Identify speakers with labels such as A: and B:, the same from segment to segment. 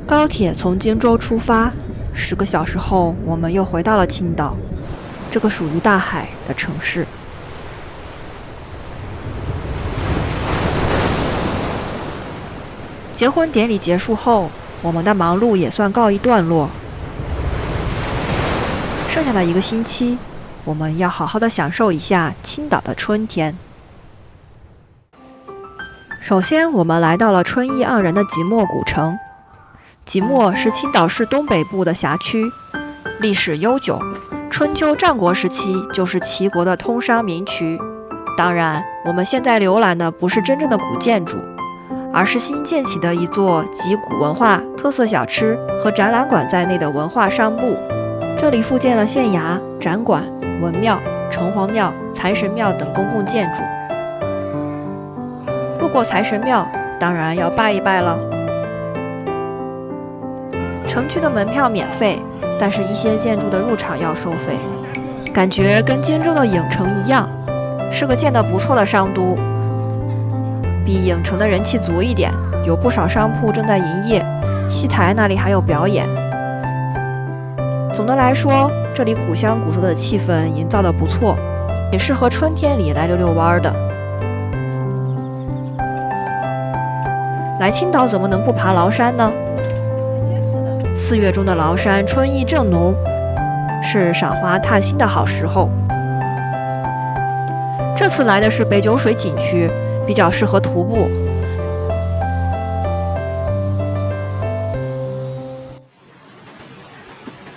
A: 高铁从荆州出发，10个小时后，我们又回到了青岛，这个属于大海的城市。结婚典礼结束后，我们的忙碌也算告一段落。剩下的1个星期，我们要好好的享受一下青岛的春天。首先，我们来到了春意盎然的即墨古城。即墨是青岛市东北部的辖区，历史悠久，春秋战国时期就是齐国的通商明渠。当然，我们现在浏览的不是真正的古建筑，而是新建起的一座集古文化、特色小吃和展览馆在内的文化商埠。这里复建了县衙、展馆、文庙、城隍庙、财神庙等公共建筑。路过财神庙，当然要拜一拜了。城区的门票免费，但是一些建筑的入场要收费，感觉跟荆州的郢城一样，是个建得不错的商都，比郢城的人气足一点，有不少商铺正在营业，戏台那里还有表演。总的来说，这里古香古色的气氛营造得不错，也适合春天里来溜溜弯的。来青岛怎么能不爬崂山呢？4月中的崂山春意正浓，是赏花踏青的好时候。这次来的是北九水景区，比较适合徒步。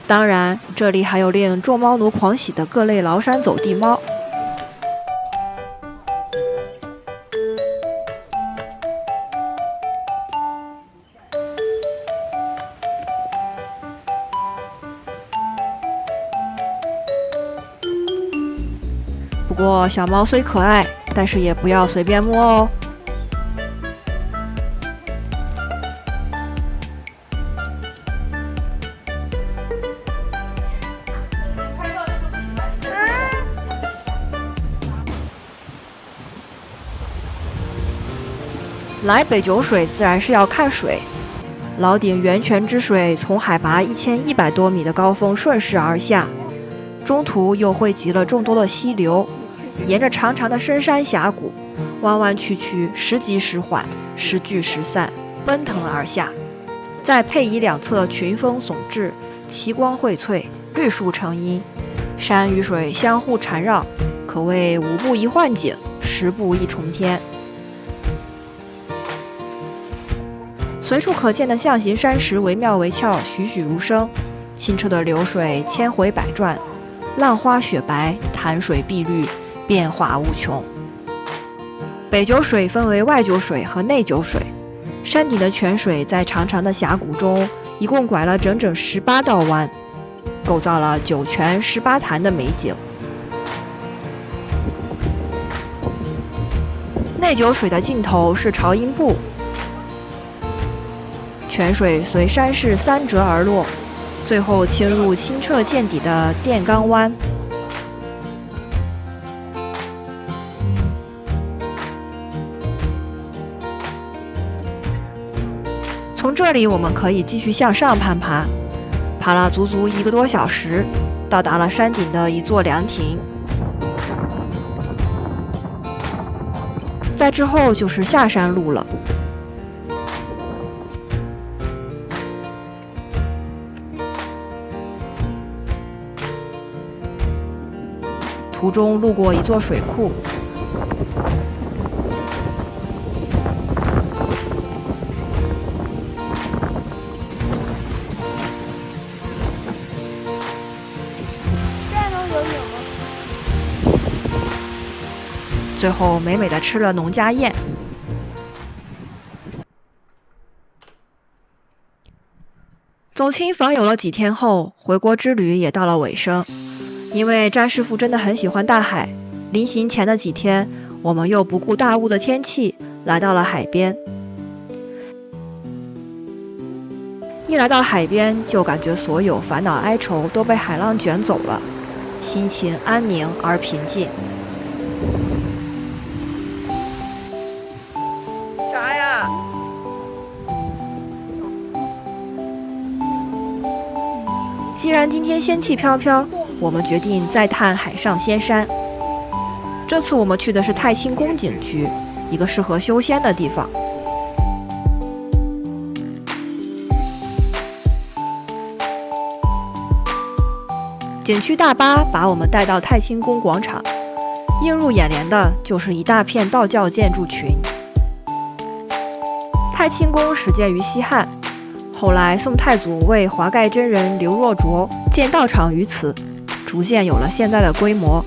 A: 当然，这里还有令众猫奴狂喜的各类崂山走地猫。不过小猫虽可爱，但是也不要随便摸哦。来北九水自然是要看水，老顶源泉之水从海拔1100多米的高峰顺势而下，中途又汇集了众多的溪流，沿着长长的深山峡谷，弯弯曲曲，时急时缓，时聚时散，奔腾而下。再配以两侧群峰耸峙，奇光荟萃，绿树成荫，山与水相互缠绕，可谓5步一换景，10步一重天。随处可见的象形山石惟妙惟肖，栩栩如生，清澈的流水千回百转，浪花雪白，潭水碧绿，变化无穷。北九水分为外九水和内九水，山顶的泉水在长长的峡谷中一共拐了整整18道弯，构造了9泉18潭的美景。内九水的尽头是朝阴埠，泉水随山势3折而落，最后倾入清澈见底的电钢湾。从这里我们可以继续向上攀爬，爬了足足1个多小时，到达了山顶的一座凉亭。再之后就是下山路了。途中路过一座水库，最后美美的吃了农家宴。走亲访友了几天后，回国之旅也到了尾声。因为詹师傅真的很喜欢大海，临行前的几天，我们又不顾大雾的天气，来到了海边。一来到海边，就感觉所有烦恼哀愁都被海浪卷走了，心情安宁而平静。啥呀？既然今天仙气飘飘，我们决定再探海上仙山。这次我们去的是太清宫景区，一个适合修仙的地方。景区大巴把我们带到太清宫广场，映入眼帘的就是一大片道教建筑群。太清宫始建于西汉，后来宋太祖为华盖真人刘若灼建道场于此，逐渐有了现在的规模。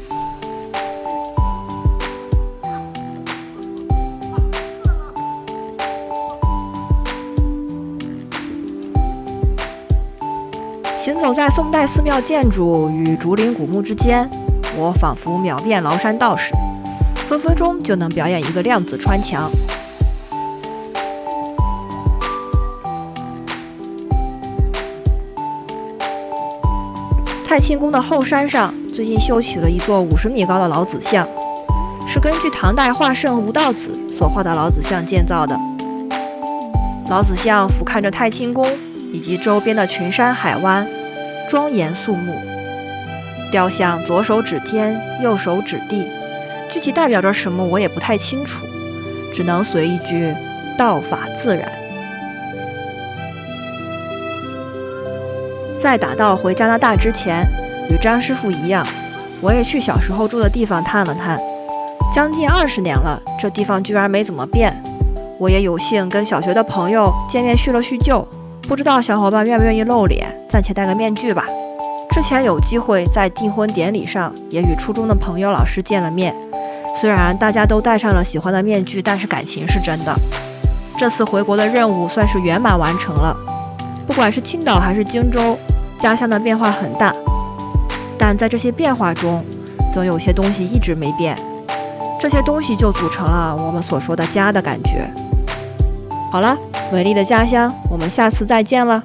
A: 行走在宋代寺庙建筑与竹林古墓之间，我仿佛秒变崂山道士，分分钟就能表演一个量子穿墙。太清宫的后山上最近修起了一座50米高的老子像，是根据唐代画圣吴道子所画的老子像建造的。老子像俯瞰着太清宫以及周边的群山海湾，庄严肃穆。雕像左手指天，右手指地，具体代表着什么我也不太清楚，只能随一句道法自然。在打道回加拿大之前，与张师傅一样，我也去小时候住的地方探了探。将近20年了，这地方居然没怎么变。我也有幸跟小学的朋友见面叙了叙旧，不知道小伙伴愿不愿意露脸，暂且戴个面具吧。之前有机会在订婚典礼上也与初中的朋友老师见了面，虽然大家都戴上了喜欢的面具，但是感情是真的。这次回国的任务算是圆满完成了。不管是青岛还是荆州，家乡的变化很大，但在这些变化中，总有些东西一直没变，这些东西就组成了我们所说的家的感觉。好了，美丽的家乡，我们下次再见了。